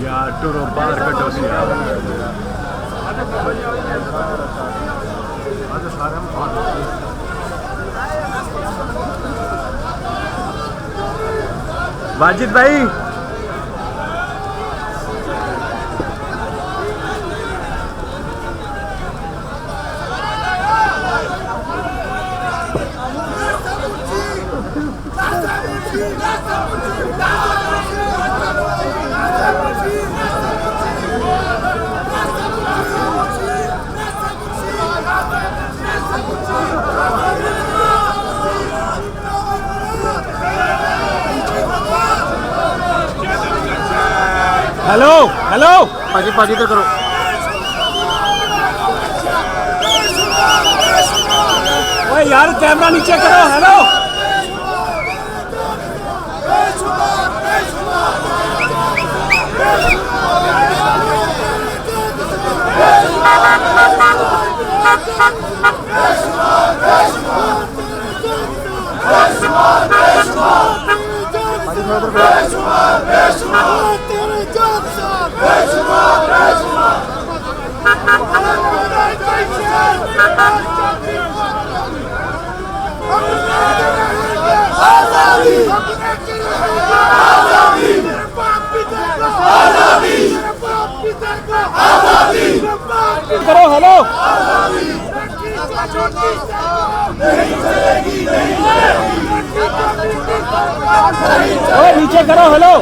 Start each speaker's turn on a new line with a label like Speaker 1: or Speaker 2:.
Speaker 1: यार टूरो बाहर कटो सी यार वाजिद भाई हेलो हेलो पाजी पाजी तो करो ओए यार कैमरा नीचे करो हेलो करो हेलो नीचे करो हेलो